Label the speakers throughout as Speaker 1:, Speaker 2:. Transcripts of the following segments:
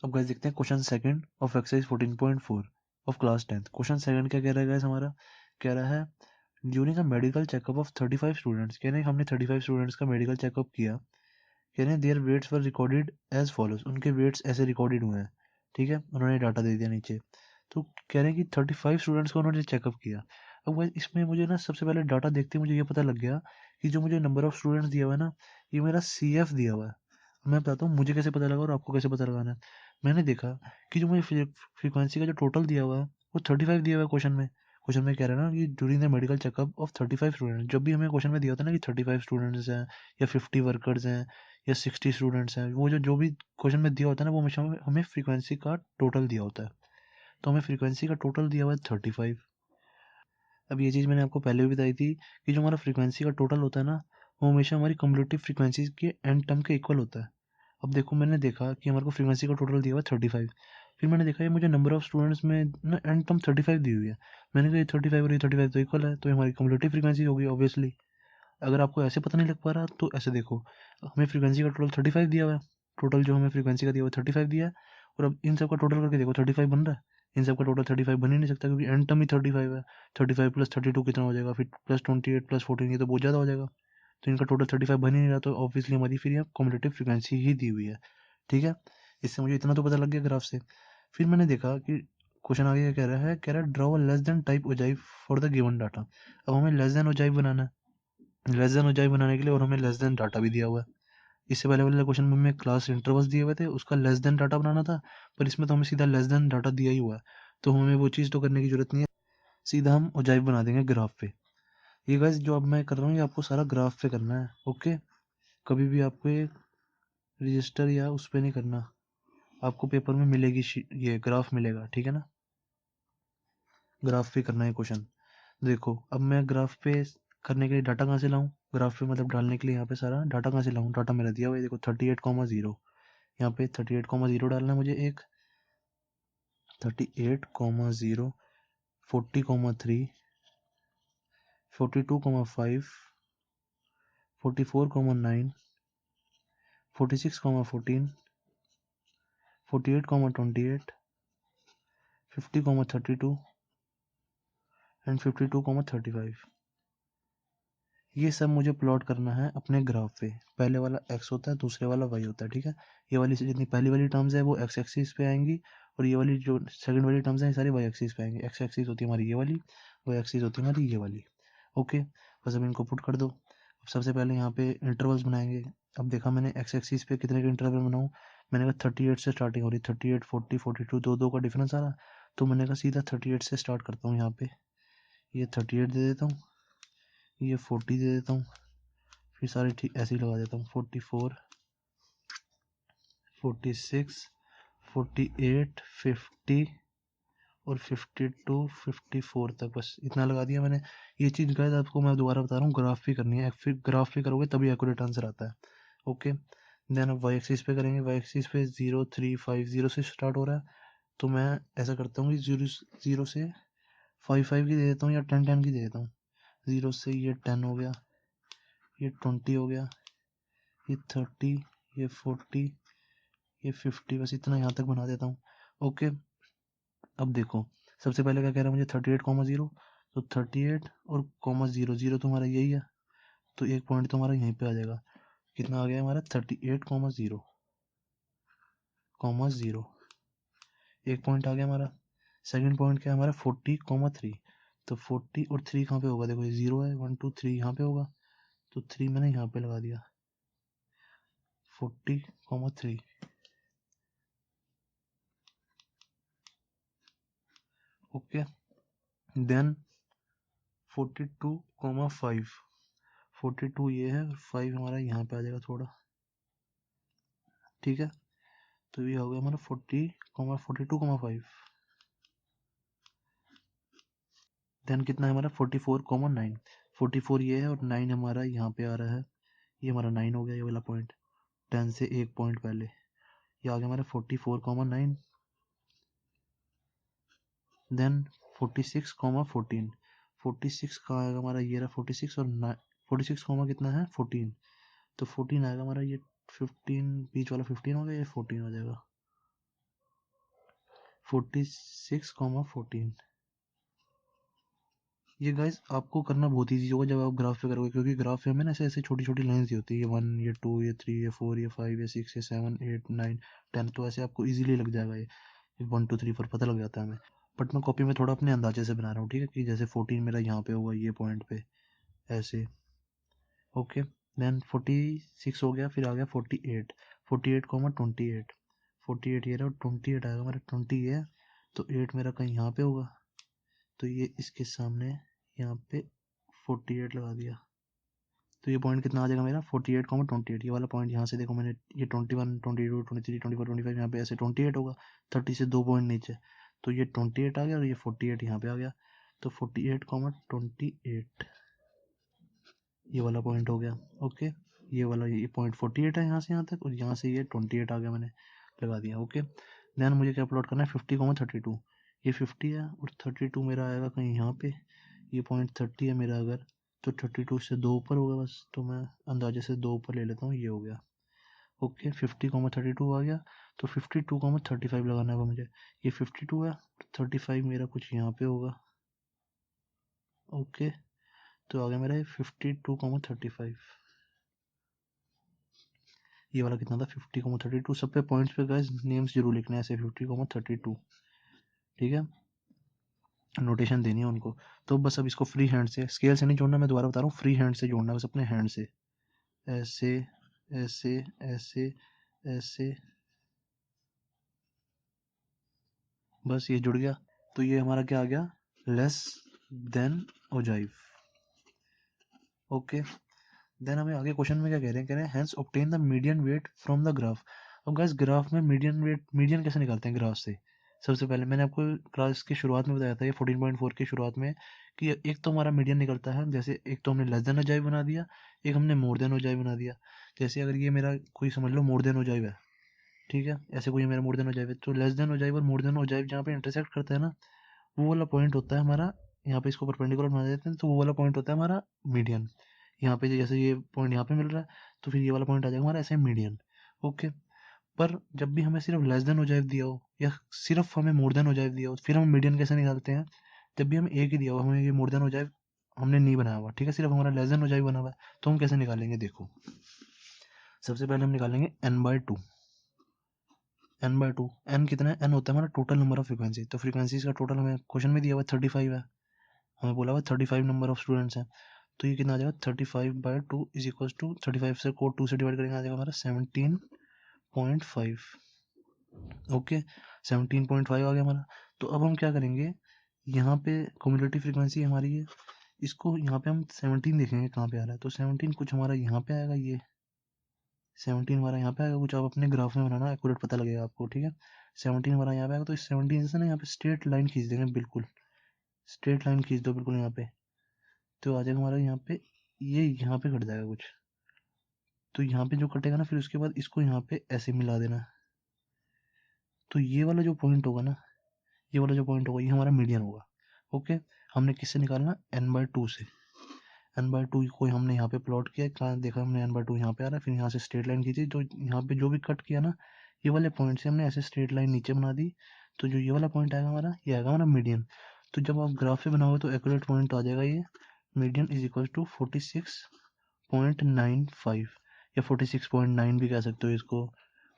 Speaker 1: अब गाइस देखते हैं question second of exercise 14.4 of class 10th। Question second क्या कह रहा है गाइस हमारा, कह रहा है during a medical checkup of 35 students, कह रहे हैं हमने 35 स्टूडेंट्स का मेडिकल चेकअप किया, कह रहे हैं there weights were recorded as follows, उनके वेट्स ऐसे रिकॉर्डेड हुए हैं, ठीक है, उन्होंने डाटा दे दिया नीचे। तो कह रहे हैं कि 35 स्टूडेंट्स को उन्होंने चेकअप किया। अब गाइस इसमें मुझे ना सबसे पहले डाटा देखते ही मुझे ये पता लग गया कि जो मुझे नंबर ऑफ स्टूडेंट्स दिया हुआ है ना, ये मेरा CF दिया हुआ है। मैं बताता हूँ मुझे कैसे पता लगा और आपको कैसे पता लगाना है। मैंने देखा कि जो मुझे फ्रीक्वेंसी का जो टोटल दिया हुआ है वो 35 दिया हुआ है क्वेश्चन में। क्वेश्चन में कह रहा है ना कि during the medical checkup of 35 student, जब भी हमें क्वेश्चन में दिया होता है ना कि 35 स्टूडेंट्स हैं या 50 वर्कर्स हैं या 60 स्टूडेंट्स हैं, वो जो भी क्वेश्चन में दिया होता है ना, वो हमेशा हमें फ्रीक्वेंसी का टोटल दिया होता है। तो हमें फ्रीक्वेंसी का टोटल दिया हुआ है 35। अब ये चीज़ मैंने आपको पहले भी बताई थी कि जो हमारा फ्रीक्वेंसी का टोटल होता है ना, वो हमेशा हमारी कम्युलेटिव फ्रीक्वेंसी के एंड टर्म के इक्वल होता है। अब देखो मैंने देखा कि हमारे को फ्रीक्वेंसी का टोटल दिया हुआ है 35, फिर मैंने देखा ये मुझे नंबर ऑफ स्टूडेंट्स में ना एंड टर्म 35 दी हुई है। मैंने कहा ये 35 और ये 35 तो इक्वल है, तो ये हमारी कम्युलेटिव फ्रीक्वेंसी होगी ऑब्वियसली। अगर आपको ऐसे पता नहीं लग पा रहा तो ऐसे देखो, हमें फ्रीक्वेंसी का टोटल 35 दिया हुआ है, टोटल जो हमें फ्रीक्वेंसी का दिया हुआ है 35 दिया है, और अब इन सब का टोटल करके देखो 35 बन रहा है। इन सब का टोटल 35 बन ही नहीं सकता क्योंकि एंड टर्म ही 35 है। 35 प्लस 32 कितना हो जाएगा, फिर प्लस 28 प्लस 14, ये तो बहुत ज़्यादा हो जाएगा। तो इनका टोटल 35 बन ही नहीं रहा, तो ऑब्वियसली हमारी फिर यहाँ कॉम्युलेटिव फ्रीक्वेंसी ही दी हुई है, ठीक है। इससे मुझे इतना तो पता लग गया ग्राफ से। फिर मैंने देखा कि क्वेश्चन आगे क्या कह रहा है draw less than type ogive for the given data. अब हमें लेस देन ओजाइव बनाना है, लेस देन ओजाइव बनाने के लिए, और हमें लेस देन डाटा भी दिया हुआ है। इससे पहले वाले क्वेश्चन में हमें क्लास इंटरवल्स दिए हुए थे, उसका लेस देन डाटा बनाना था, पर इसमें तो हमें सीधा लेस देन डाटा दिया ही हुआ है, तो हमें वो चीज़ तो करने की जरूरत नहीं है, सीधा हम ओजाइव बना देंगे ग्राफ पे। ये गाइस जो अब मैं कर रहा हूँ ये आपको सारा ग्राफ पे करना है, ओके। कभी भी आपको ये रजिस्टर या उस पे नहीं करना, आपको पेपर में मिलेगी ये ग्राफ मिलेगा, ठीक है ना। ग्राफ पे करना है क्वेश्चन। देखो अब मैं ग्राफ पे करने के लिए डाटा कहाँ से लाऊं, ग्राफ पे मतलब डालने के लिए यहाँ पे सारा डाटा कहाँ से लाऊं, डाटा मेरा दिया हुआ है देखो 38,0, यहाँ पे 38,0 डालना है मुझे एक, 38,0, 40,3, 42,5, 44,9, 46,14, 48,28, 50,32 एंड 52,35। ये सब मुझे प्लॉट करना है अपने ग्राफ पे। पहले वाला x होता है, दूसरे वाला y होता है, ठीक है। ये वाली जितनी पहली वाली टर्म्स है वो x एक्सिस पे आएंगी, और ये वाली जो सेकंड वाली टर्म्स हैं ये सारी y एक्सिस पे आएंगी। x एक्सिस होती है हमारी ये वाली, y एक्सिस होती है हमारी ये वाली, ओके। बस अब इनको पुट कर दो। अब सबसे पहले यहाँ पे इंटरवल्स बनाएंगे। अब देखा मैंने x एक्सिस पे कितने का इंटरवल बनाऊँ, मैंने कहा 38 से स्टार्टिंग हो रही, 38, 40, 42, दो दो का डिफरेंस आ रहा, तो मैंने कहा सीधा 38 से स्टार्ट करता हूँ। यहाँ पे ये 38 दे देता हूँ, ये 40 दे देता हूँ, फिर सारे ठीक ऐसे ही लगा देता हूँ, 44, 46, 48, 50 और 52, 54 तक, बस इतना लगा दिया मैंने। ये चीज़ गाइस आपको मैं दोबारा बता रहा हूँ, ग्राफ पे करनी है, फिर ग्राफ पे करोगे तभी एक्यूरेट आंसर आता है, ओके। देन अब वाई एक्सिस पे करेंगे, वाई एक्सिस पे 0, 3, 5, 0 से स्टार्ट हो रहा है, तो मैं ऐसा करता हूँ कि 0 से 5, 5 की दे देता हूँ या 10, 10 की दे देता हूँ। 0 से ये 10 हो गया, ये 20 हो गया, ये 30, ये 40, ये 50, बस इतना यहाँ तक बना देता हूँ, ओके। अब देखो सबसे पहले क्या कह रहा है मुझे 38,0, तो 38 और कॉमा 0, 0 तो हमारा यही है, तो एक पॉइंट तो हमारा यहीं पे आ जाएगा। कितना आ गया हमारा 38,0,0, एक पॉइंट आ गया हमारा। सेकंड पॉइंट क्या है हमारा 40,3, तो 40 और 3 कहाँ पे होगा, देखो ये 0 है, 1, 2, 3 यहाँ पे होगा, तो 3 मैंने यहाँ पे लगा दिया, 40,3, ओके। देन 42,5, 42 ये है और 5 हमारा यहाँ पे आ जाएगा थोड़ा, ठीक है। तो ये हो गया हमारा 42,5। देन कितना है हमारा 44,9, 44 ये है और 9 हमारा यहाँ पे आ रहा है, ये हमारा 9 हो गया, ये वाला पॉइंट 10 से एक पॉइंट पहले, ये आ गया हमारा 44,9। देन 46,14, 46 का आएगा हमारा ये रहा 46 और 46 कितना है 14, तो 14 आएगा हमारा ये 15, बीच वाला 15 हो गया, ये 14 हो जाएगा, 46,14। ये गाइस आपको करना बहुत ईजी होगा जब आप ग्राफ पे करोगे, क्योंकि ग्राफ पे हमें ना ऐसे ऐसे छोटी छोटी लाइंस दी होती है, ये 1, ये 2, ये 3, ये 4, ये 5, ये 6, ये 7, 8, 9, 10, तो ऐसे आपको इजीली लग जाएगा ये 1 2 3 4 पता लग जाता है हमें। बट मैं कॉपी में थोड़ा अपने अंदाजे से बना रहा हूँ, ठीक है, कि जैसे 14 मेरा यहाँ पे होगा ये पॉइंट पे ऐसे। ओके, देन 46 हो गया, फिर आ गया 48, 48,28, 48 ये रहा, 28 आएगा मेरा, 20 ये है, तो 8 मेरा कहीं यहाँ पे होगा, तो ये इसके सामने यहाँ पे 48 लगा दिया, तो ये पॉइंट कितना आ जाएगा मेरा 48,28। ये वाला पॉइंट यहाँ से देखो मैंने, ये 21, 22, 23, 24, 25 यहाँ पे ऐसे 28 होगा, 30 से 2 पॉइंट नीचे, तो ये 28 आ गया और ये 48 यहाँ पे आ गया, तो 48,28 ये वाला पॉइंट हो गया। ओके, ये वाला ये पॉइंट 48 है यहाँ से यहाँ तक, और यहाँ से ये 28 आ गया, मैंने लगा दिया। ओके, देन मुझे क्या प्लॉट करना है 50,32, ये 50 है और 32 मेरा आएगा कहीं यहाँ पे, ये पॉइंट 30 है मेरा अगर, तो 32 से 2 ऊपर होगा बस, तो मैं अंदाजे से 2 ऊपर ले लेता हूँ, ये हो गया। ओके, 50,32 आ गया, तो 52,35 लगाना होगा मुझे, ये 52 है, 35 मेरा कुछ यहाँ पे होगा। ओके, तो आ गया मेरा 52,35। ये वाला कितना था 50,32। सब पे पॉइंट्स पे गाइस नेम्स जरूर लिखना है ऐसे 50,32, ठीक है, नोटेशन देनी है उनको। तो बस अब इसको फ्री हैंड से, स्केल से नहीं जोड़ना, मैं दोबारा बता रहा हूँ, फ्री हैंड से जोड़ना है बस अपने हैंड से, ऐसे ऐसे ऐसे ऐसे, बस ये जुड़ गया। तो ये हमारा क्या आ गया, less than ogive. Okay, then हमें आगे क्वेश्चन में क्या कह रहे हैं hence obtain the median weight from the graph. अब गाइस ग्राफ में मीडियन वेट, मीडियन कैसे निकालते हैं ग्राफ से। सबसे पहले मैंने आपको क्लास की शुरुआत में बताया था, ये 14.4 की शुरुआत में, कि एक तो हमारा मीडियन निकलता है, जैसे एक तो हमने लेस देन ओजाइव बना दिया, एक हमने मोर देन ओजाइव बना दिया। जैसे अगर ये मेरा कोई समझ लो मोर देन ओजाइव है, ठीक है, ऐसे कोई मेरा मोर देन ओजाइव है, तो लेस देन ओजाइव और मोर देन ओजाइव जहाँ पे इंटरसेक्ट करता है ना, वो वाला पॉइंट होता है हमारा, यहाँ पे इसको परपेंडिकुलर बना देते हैं, तो वो वाला पॉइंट होता है हमारा मीडियन। यहाँ पे जैसे ये पॉइंट यहाँ पे मिल रहा है, तो फिर ये वाला पॉइंट आ जाएगा हमारा ऐसे मीडियन। ओके, पर जब भी हमें सिर्फ लेस देन ओजाइव दिया हो या सिर्फ हमें मोर देन ओजाइव दिया हो, फिर हम मीडियन कैसे निकालते हैं। जब भी हमें एक ही दिया हो, हमें ये मोर देन ओजाइव हमने नहीं बनाया हुआ, ठीक है, सिर्फ हमारा लेस देन ओजाइव बना हुआ है, तो हम कैसे निकालेंगे देखो। सबसे पहले हम निकालेंगे n/2, n/2, n कितना है, n होता है हमारा टोटल नंबर ऑफ फ्रीक्वेंसी, तो फ्रीक्वेंसीज का टोटल हमें क्वेश्चन में दिया हुआ है 35 है, हमें बोला हुआ 35 नंबर ऑफ स्टूडेंट्स हैं, तो ये कितना आ जाएगा 35/2 इज इक्वल टू 35 से कोड 2 से डिवाइड करेंगे, आ जाएगा हमारा 17.5। ओके, 17.5 आ गया हमारा। तो अब हम क्या करेंगे, यहाँ पे कम्युलेटिव फ्रीक्वेंसी हमारी है, इसको यहाँ पे हम 17 देखेंगे कहाँ पे आ रहा है, तो 17 कुछ हमारा यहाँ पे आएगा, ये 17 हमारा यहाँ पे आएगा कुछ, आप अपने ग्राफ में बनाना, एक्यूरेट पता लगेगा आपको, ठीक है। 17 हमारा यहाँ पे आएगा, तो इस 17 से ना यहाँ पे स्ट्रेट लाइन खींच देंगे, बिल्कुल स्ट्रेट लाइन खींच दो बिल्कुल यहाँ पे, तो आ जाएगा हमारा यहाँ पे, ये यहाँ पे कट जाएगा कुछ, तो यहाँ पे जो कटेगा ना, फिर उसके बाद इसको यहाँ पे ऐसे मिला देना, तो ये वाला जो पॉइंट होगा ना, ये वाला जो पॉइंट होगा ये हमारा मीडियन होगा। ओके, हमने किससे निकालना, n/2 से, n/2 को हमने यहाँ पे प्लॉट किया, कहाँ देखा हमने n/2 यहाँ पे आ रहा है, फिर यहाँ से स्ट्रेट लाइन खींची, तो यहाँ पे जो भी कट किया ना, ये वाले पॉइंट से हमने ऐसे स्ट्रेट लाइन नीचे बना दी, तो जो ये वाला पॉइंट आएगा हमारा, ये आएगा हमारा मीडियन। तो जब आप ग्राफ पे बनाओगे तो एक्यूरेट पॉइंट आ जाएगा ये, मीडियन इज इक्वल टू 46.95 या 46.9 भी कह सकते हो इसको,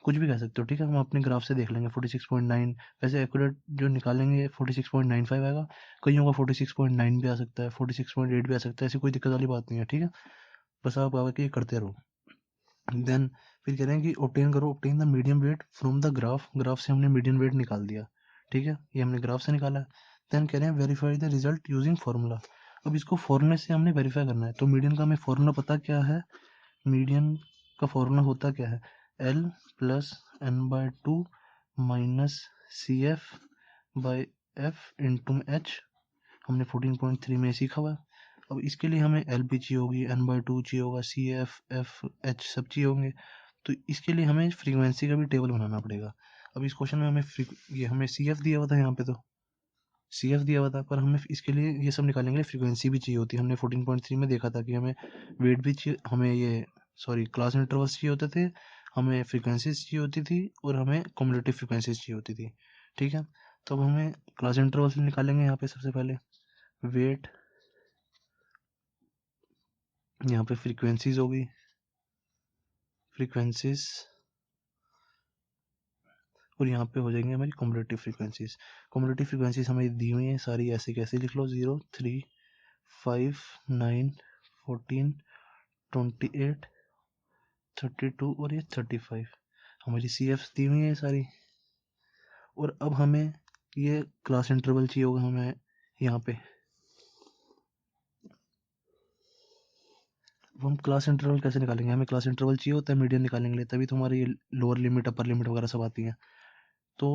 Speaker 1: कुछ भी कह सकते हो, ठीक है, हम अपने ग्राफ से देख लेंगे 46.9। वैसे एक्यूरेट जो निकालेंगे 46.95 आएगा, कईयों का 46.9 भी आ सकता है, 46.8 भी आ सकता है, ऐसी कोई दिक्कत वाली बात नहीं है, ठीक है, बस आप आगे ये करते रहो। देन फिर कह रहे हैं कि ऑब्टेन करो, obtain the medium wait from the graph, graph से हमने मीडियम वेट निकाल दिया, ठीक है, ये हमने ग्राफ से निकाला है। देन कह रहे हैं verify the result using formula. अब इसको फॉर्मूले से हमने वेरीफाई करना है, तो मीडियन का हमें फॉर्मूला पता क्या है, मीडियन का फॉर्मूला होता क्या है, L plus n/2 minus CF/F into H, हमने 14.3 में सीखा हुआ है। अब इसके लिए हमें L भी चाहिए होगी, n/2 चाहिए होगा, CF/F/H सब चाहिए होंगे, तो इसके लिए हमें फ्रीक्वेंसी का भी टेबल बनाना पड़ेगा। अब इस क्वेश्चन में हमें ये हमें CF दिया हुआ था, यहाँ पे तो CF दिया हुआ था, पर हमें इसके लिए ये सब निकालने के लिए फ्रीक्वेंसी भी चाहिए होती है। हमने 14.3 में देखा था कि हमें वेट भी चाहिए, हमें ये सॉरी क्लास इंटरवल्स चाहिए होते थे, हमें फ्रीक्वेंसीज चाहिए होती थी, और हमें कम्युलेटिव फ्रीक्वेंसीज चाहिए होती थी, ठीक है। तो अब हमें क्लास इंटरवल्स निकालेंगे यहाँ पे सबसे पहले वेट, यहाँ पे फ्रीक्वेंसीज होगी, फ्रीक्वेंसीज, और यहाँ पे हो जाएंगे हमारी कम्युलेटिव फ्रीक्वेंसीज। कम्युलेटिव फ्रीक्वेंसीज हमें दी हुई हैं सारी, ऐसे कैसे लिख लो, 0, 3, 5, 9, 14, 28, 32 और ये 35 हमारी सी एफ दी हुई है सारी। और अब हमें ये क्लास इंटरवल चाहिए होगा हमें यहाँ पे, हम क्लास इंटरवल कैसे निकालेंगे, हमें क्लास इंटरवल चाहिए होता है मीडियन निकालने के लिए, तभी तो हमारी लोअर लिमिट अपर लिमिट वगैरह सब आती हैं। तो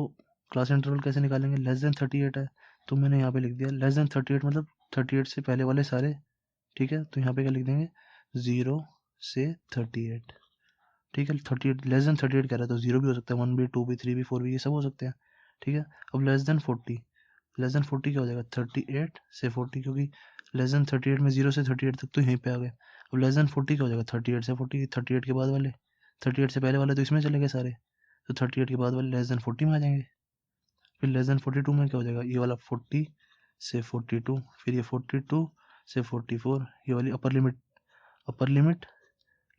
Speaker 1: क्लास इंटरवल कैसे निकालेंगे, लेस देन 38 है तो मैंने यहाँ पे लिख दिया लेस देन 38 मतलब 38 से पहले वाले सारे, ठीक है। तो यहाँ पे क्या लिख देंगे, 0 से 38, ठीक है। 38 लेस देन 38 कह रहा है तो 0 भी हो सकता है, 1 भी, 2 भी, 3 भी, 4 भी, ये सब हो सकते हैं, ठीक है। अब लेस देन 40, लेस देन 40 क्या हो जाएगा, 38 से 40, क्योंकि लेस देन 38 में 0 से 38 तक तो यहीं पे आ गए। अब लेस देन 40 क्या हो जाएगा, 38 से 40, 38 के बाद वाले, 38 से पहले वाले तो इसमें चले गए सारे, तो 38 के बाद वाले लेस देन 40 में आ जाएंगे। फिर लेस देन 42 में क्या हो जाएगा, ये वाला 40 से 42, फिर ये 42 से 44, ये वाली upper limit, upper limit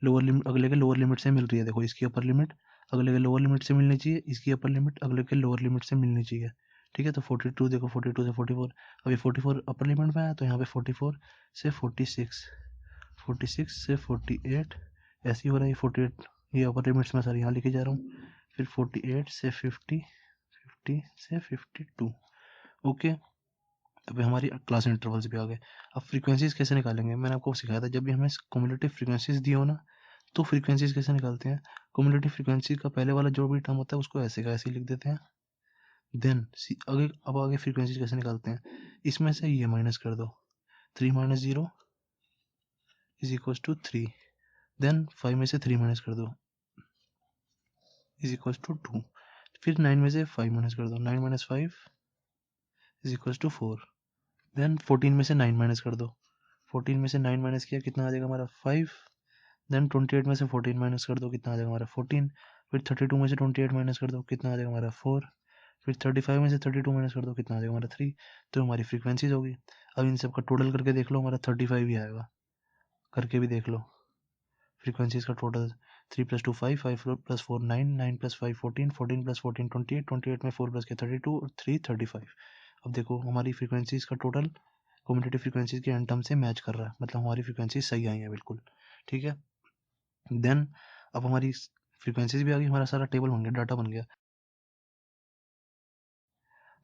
Speaker 1: lower limit अगले के लोअर लिमिट से मिल रही है, देखो इसकी अपर लिमिट अगले के लोअर लिमिट से मिलनी चाहिए, इसकी अपर लिमिट अगले के लोअर लिमिट से मिलनी चाहिए, ठीक है। तो 42 देखो, 42 से 44, अब ये 44 अपर लिमिट में आया तो यहाँ पे 44 से 46, 46 से 48, ऐसे ही हो रहा है, 48 ये अपर लिमिट्स में सारी यहाँ लिखे जा रहा हूँ, फिर 48 से 50, 50 से 52, ओके। अभी हमारी क्लास इंटरवल्स भी आ गए। अब फ्रीक्वेंसीज कैसे निकालेंगे, मैंने आपको सिखाया था, जब भी हमें कम्युलेटिव फ्रीक्वेंसीज दी हो ना, तो फ्रीक्वेंसीज कैसे निकालते हैं, कम्युलेटिव फ्रीक्वेंसी का पहले वाला जो भी टर्म होता है उसको ऐसे का ऐसे लिख देते हैं, देन आगे, अब आगे फ्रीक्वेंसीज कैसे निकालते हैं, इसमें से ये माइनस कर दो, 3 minus 0 is equal to 3, then 5 में से 3 माइनस कर दो इज इक्वल टू 2, फिर 9 में से 5 माइनस कर दो, 9 minus 5 is equal to 4, then 14 में से 9 माइनस कर दो, 14 में से 9 माइनस किया कितना आ जाएगा हमारा 5, देन 28 में से 14 माइनस कर दो कितना आ जाएगा हमारा 14, फिर 32 में से 28 माइनस कर दो कितना आ जाएगा हमारा 4, फिर 35 में से 32 माइनस कर दो कितना आ जाएगा हमारा 3, तो हमारी फ्रीक्वेंसीज होगी। अब इन सब का टोटल करके देख लो, हमारा 35 ही आएगा, करके भी देख लो फ्रीक्वेंसीज का टोटल, 3 + 2 5, 5 + 4 9, 9 + 5 14, 14 + 14 28, 28 में 4 प्लस के 32 और 3 35। अब देखो हमारी फ्रीक्वेंसीज का टोटल कम्युटेटिव फ्रीक्वेंसीज के एन टर्म से मैच कर रहा है, मतलब हमारी फ्रीक्वेंसी सही आई है बिल्कुल, ठीक है। देन अब हमारी फ्रीक्वेंसीज भी आ गई, हमारा सारा टेबल बन गया, डाटा बन गया।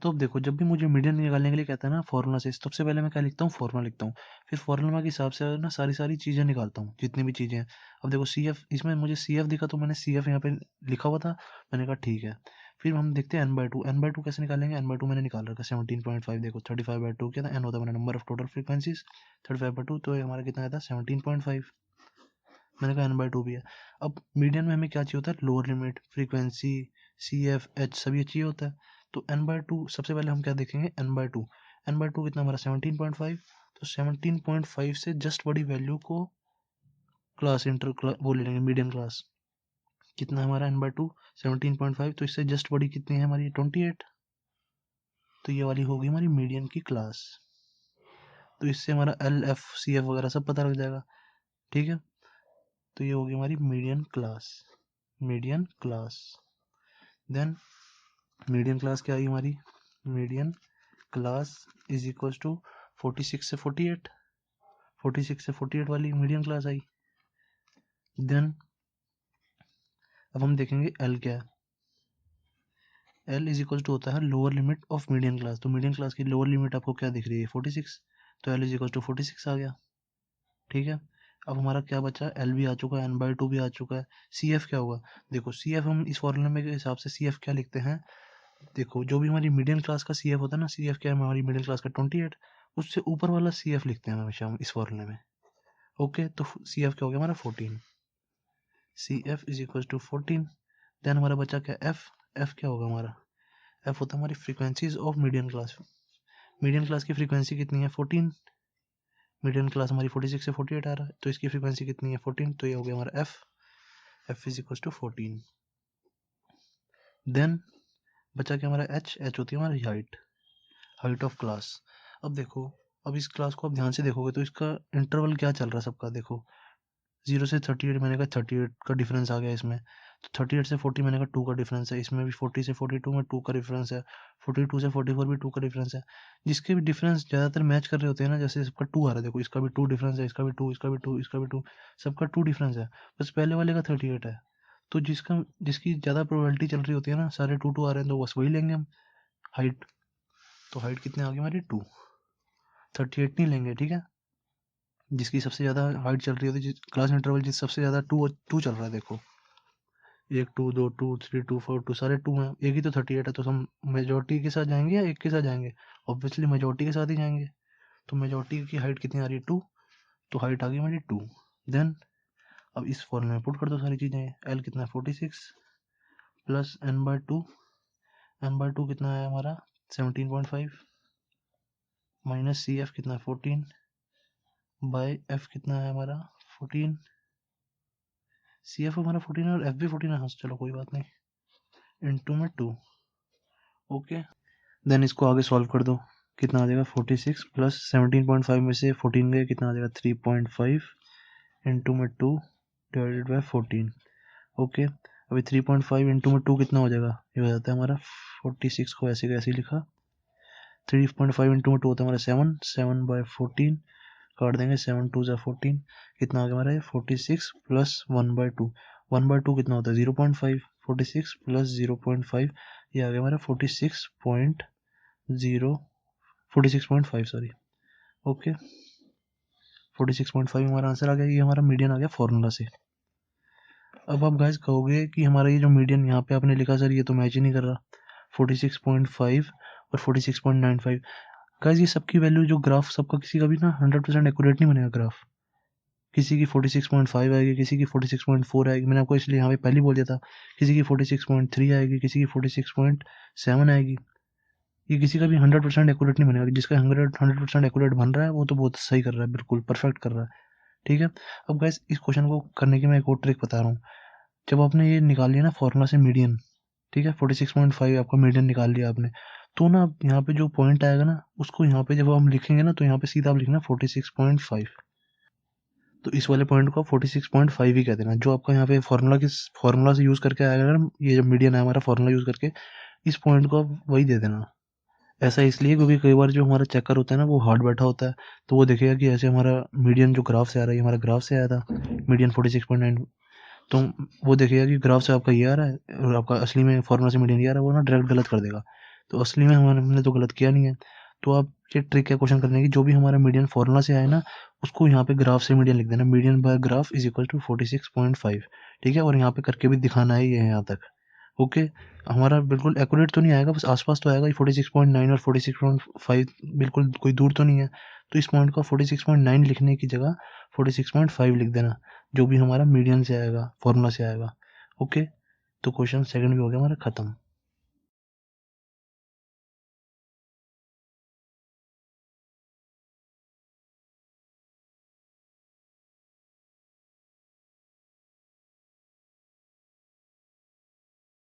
Speaker 1: तो अब देखो जब भी मुझे मीडियन निकालने के लिए कहता है ना फॉर्मूला से, सबसे पहले मैं क्या लिखता हूँ, फॉर्मूला लिखता हूँ, फिर फॉर्मूला के हिसाब से ना सारी सारी चीज़ें निकालता हूँ, जितनी भी चीज़ें हैं। अब देखो सी एफ, इसमें मुझे सी एफ दिखा तो मैंने सी एफ यहाँ पे लिखा हुआ था, मैंने कहा ठीक है। फिर हम देखते हैं n/2, n/2 कैसे निकालेंगे, n/2 मैंने निकाल रखा 17.5, देखो 35/2 क्या था, n होता है मेरा नंबर ऑफ टोटल फ्रीक्वेंसीज, 35/2 तो हमारा कितना आया था 17.5, मैंने कहा n/2 भी है। अब मीडियन में हमें क्या चाहिए होता है, lower limit, frequency, C F H सब ये चाहिए होता है। तो n/2 सबसे पहले हम क्या देखेंगे, n/2, n/2 कितना हमारा 17.5, तो 17.5 से जस्ट बड़ी वैल्यू को क्लास इंटर वो ले लेंगे मीडियन क्लास, कितना हमारा n/2 17.5, तो इससे जस्ट बड़ी कितनी है हमारी 28, तो ये वाली होगी हमारी मीडियन की क्लास। तो इससे हमारा एल एफ सी एफ वगैरह सब पता लग जाएगा, ठीक है। तो ये होगी हमारी median class, median class. Then median class क्या आई हमारी, median class is equal to 46 से 48, 46 से 48 वाली मीडियन क्लास आई। देन अब हम देखेंगे एल क्या है, एल इज इक्वल टू होता है lower limit of median class, तो मीडियन क्लास की लोअर लिमिट आपको क्या दिख रही है 46, तो एल इज इक्वल टू 46 आ गया, ठीक है। अब हमारा क्या बचा, एल भी आ चुका है, n/2 भी आ चुका है, सी एफ क्या होगा, देखो सी एफ हम इस फॉर्मूले में के हिसाब से सी एफ क्या लिखते हैं, देखो जो भी हमारी मिडिल क्लास का सी एफ होता है ना, सी एफ क्या है हमारी मिडिल क्लास का 28, उससे ऊपर वाला सी एफ लिखते हैं हमेशा हम इस फॉर्मूले में, ओके। तो सी एफ क्या हो गया हमारा 14, C F is equal to 14। Then हमारा बचा क्या, एफ, एफ क्या होगा हमारा, एफ होता है हमारी frequencies of medium class, medium class की फ्रीक्वेंसी कितनी है 14, मीडियम क्लास हमारी 46 से 48 आ रहा है, तो इसकी फ्रीक्वेंसी कितनी है 14, तो ये हो गया हमारा F, F is equal to 14। Then बचा क्या हमारा एच होती है हमारी हाइट ऑफ क्लास। अब देखो, अब इस क्लास को आप ध्यान से देखोगे तो इसका इंटरवल क्या चल रहा है सबका, देखो 0 से 38 मैंने कहा 38 का डिफरेंस आ गया इसमें, तो 38 से 40 मैंने कहा 2 का डिफरेंस है, इसमें भी 40 से 42 में 2 का डिफरेंस है, 42 से 44 भी 2 का डिफरेंस है। जिसके भी डिफरेंस ज़्यादातर मैच कर रहे होते हैं ना, जैसे सबका 2 आ रहा है, देखो इसका भी 2 डिफरेंस है, इसका भी 2, इसका भी 2, इसका भी 2, सबका 2 डिफरेंस है, बस पहले वाले का 38 है। तो जिसकी ज़्यादा प्रोबेबिलिटी चल रही होती है ना, सारे 2 2 आ रहे हैं, तो बस वही लेंगे हम हाइट। तो हाइट कितने आ गई हमारी 2, 38 नहीं लेंगे, ठीक है। जिसकी सबसे ज़्यादा हाइट चल रही होती है, क्लास इंटरवल जिस सबसे ज़्यादा 2 चल रहा है, देखो 1 2 2 2 3 2 4 2 सारे 2 हैं, एक ही तो 38 है, तो हम मेजोरिटी के साथ जाएंगे या एक के साथ जाएंगे? ऑब्वियसली मेजोरिटी के साथ ही जाएंगे। तो मेजोरिटी की हाइट कितनी आ रही है 2, तो हाइट आ गई हमारी 2। देन अब इस फॉर्मूले में पुट कर दो सारी चीज़ें। एल कितना है 46 प्लस n/2, n/2 कितना है हमारा 17.5 माइनस सी एफ कितना है 14 बाय एफ कितना है हमारा 14, सी एफ हमारा 14 और एफ भी 14 है, हाँ चलो कोई बात नहीं, इनटू में 2। ओके, देन इसको आगे सॉल्व कर दो, कितना आ जाएगा 46 प्लस 17.5 में से 14 गए, कितना आ जाएगा 3.5 इंटू में 2 डिवाइडेड बाय 14। ओके, अभी 3.5 इंटू में 2 कितना हो जाएगा, ये हो जाता है हमारा 46 को ऐसे कैसे लिखा, 3.5 इंटू में 2 होता है हमारा 7/14 काट देंगे, 7 2 14, कितना आ गया हमारा 46 प्लस 1/2, 1/2 कितना होता है 0.5, 46 प्लस 0.5, ये आ गया हमारा 46.5 सॉरी। ओके, 46.5 हमारा आंसर आ गया, ये हमारा मीडियन आ गया फॉर्मूला से। अब आप गाइस कहोगे कि हमारा ये जो मीडियन यहाँ पे आपने लिखा सर ये तो मैच ही नहीं कर रहा, 46.5 और 46.95। गाइस ये सबकी वैल्यू जो ग्राफ सबका किसी का भी ना 100% एक्यूरेट नहीं बनेगा ग्राफ, किसी की 46.5 आएगी, किसी की 46.4 आएगी, मैंने आपको इसलिए यहाँ पे पहले बोल दिया था, किसी की 46.3 आएगी, किसी की 46.7 आएगी, ये किसी का भी 100% एक्यूरेट नहीं बनेगा। जिसका 100% एक्यूरेट बन रहा है वो तो बहुत सही कर रहा है, बिल्कुल परफेक्ट कर रहा है, ठीक है। अब गाइस इस क्वेश्चन को करने की मैं एक और ट्रिक बता रहा हूँ। जब आपने ये निकाल लिया ना फॉर्मूला से मीडियन, ठीक है, 46.5 आपका मीडियन निकाल लिया आपने, तो ना यहाँ पे जो पॉइंट आएगा ना उसको यहाँ पे जब हम लिखेंगे ना, तो यहाँ पे सीधा आप लिखना 46.5, तो इस वाले पॉइंट को 46.5 ही कह देना। जो आपका यहाँ पे फॉर्मूला से यूज़ करके आएगा ना, ये जो मीडियन है हमारा फॉर्मूला यूज़ करके, इस पॉइंट को आप वही दे देना। ऐसा इसलिए क्योंकि कई बार जो हमारा चेकर होता है ना वो हार्ड बैठा होता है, तो वो देखेगा कि ऐसे हमारा मीडियन जो ग्राफ से आ रहा है, हमारा ग्राफ से आया था मीडियन 46.9, तो वो देखेगा कि ग्राफ से आपका ये आ रहा है और आपका असली में फॉर्मूला से मीडियन ये आ रहा है, वो ना डायरेक्ट गलत कर देगा। तो असली में हमने तो गलत किया नहीं है। तो आप ये ट्रिक है क्वेश्चन करने की, जो भी हमारा मीडियन फॉर्मूला से आए ना उसको यहाँ पे ग्राफ से मीडियन लिख देना, median by graph is equal to 46.5, ठीक है। और यहाँ पे करके भी दिखाना है ये यहाँ तक। ओके, हमारा बिल्कुल एक्यूरेट तो नहीं आएगा, बस आसपास तो आएगा, 46.9 और 46.5 बिल्कुल कोई दूर तो नहीं है। तो इस पॉइंट को 46.9 लिखने की जगह 46.5 लिख देना, जो भी हमारा मीडियन से आएगा, फॉर्मूला से आएगा। ओके, तो क्वेश्चन सेकंड भी हो गया हमारा खत्म।